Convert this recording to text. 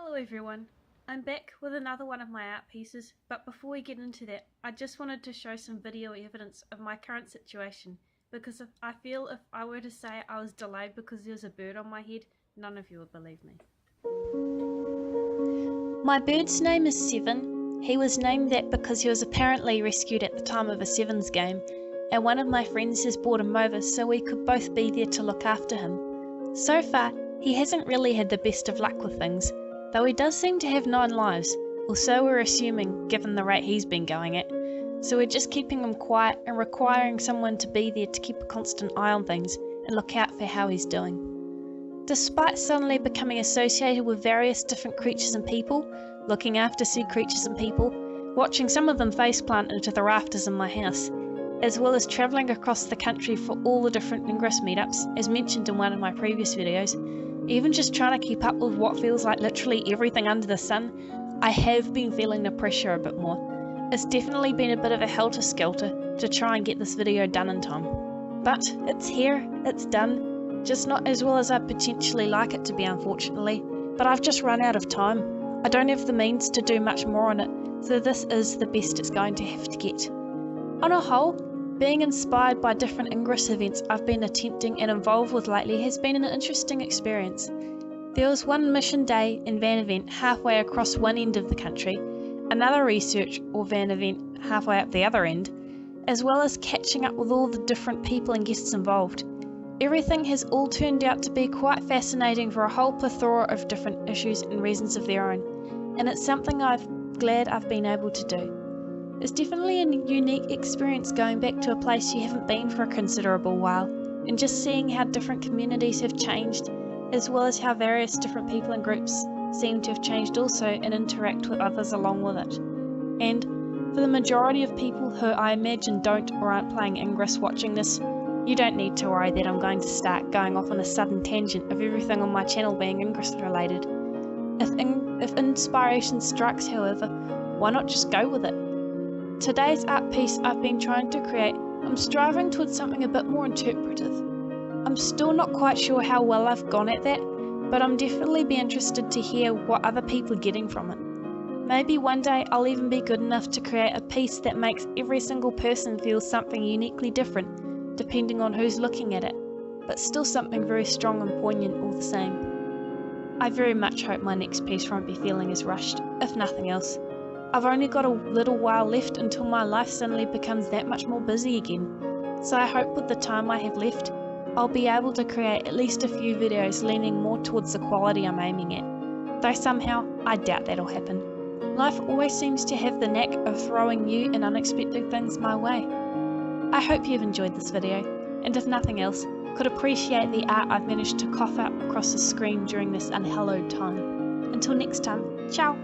Hello everyone, I'm back with another one of my art pieces, but before we get into that, I just wanted to show some video evidence of my current situation, because I feel if I were to say I was delayed because there was a bird on my head, none of you would believe me. My bird's name is Seven. He was named that because he was apparently rescued at the time of a Sevens game, and one of my friends has brought him over so we could both be there to look after him. So far, he hasn't really had the best of luck with things, though he does seem to have 9 lives, or so we're assuming given the rate he's been going at. So we're just keeping him quiet and requiring someone to be there to keep a constant eye on things and look out for how he's doing. Despite suddenly becoming associated with various different creatures and people, looking after said creatures and people, watching some of them faceplant into the rafters in my house, as well as travelling across the country for all the different Ingress meetups, as mentioned in one of my previous videos, even just trying to keep up with what feels like literally everything under the sun, I have been feeling the pressure a bit more. It's definitely been a bit of a helter-skelter to try and get this video done in time. But it's here, it's done, just not as well as I'd potentially like it to be, unfortunately, but I've just run out of time. I don't have the means to do much more on it, so this is the best it's going to have to get. On a whole, being inspired by different Ingress events I've been attempting and involved with lately has been an interesting experience. There was one mission day and van event halfway across one end of the country, another research or van event halfway up the other end, as well as catching up with all the different people and guests involved. Everything has all turned out to be quite fascinating for a whole plethora of different issues and reasons of their own, and it's something I'm glad I've been able to do. It's definitely a unique experience going back to a place you haven't been for a considerable while, and just seeing how different communities have changed, as well as how various different people and groups seem to have changed also and interact with others along with it. And for the majority of people who I imagine don't or aren't playing Ingress watching this, you don't need to worry that I'm going to start going off on a sudden tangent of everything on my channel being Ingress related. If inspiration strikes, however, why not just go with it? Today's art piece I've been trying to create, I'm striving towards something a bit more interpretive. I'm still not quite sure how well I've gone at that, but I'm definitely be interested to hear what other people are getting from it. Maybe one day I'll even be good enough to create a piece that makes every single person feel something uniquely different, depending on who's looking at it, but still something very strong and poignant all the same. I very much hope my next piece won't be feeling as rushed, if nothing else. I've only got a little while left until my life suddenly becomes that much more busy again, so I hope with the time I have left, I'll be able to create at least a few videos leaning more towards the quality I'm aiming at, though somehow I doubt that'll happen. Life always seems to have the knack of throwing new and unexpected things my way. I hope you've enjoyed this video, and if nothing else, could appreciate the art I've managed to cough out across the screen during this unhallowed time. Until next time, ciao!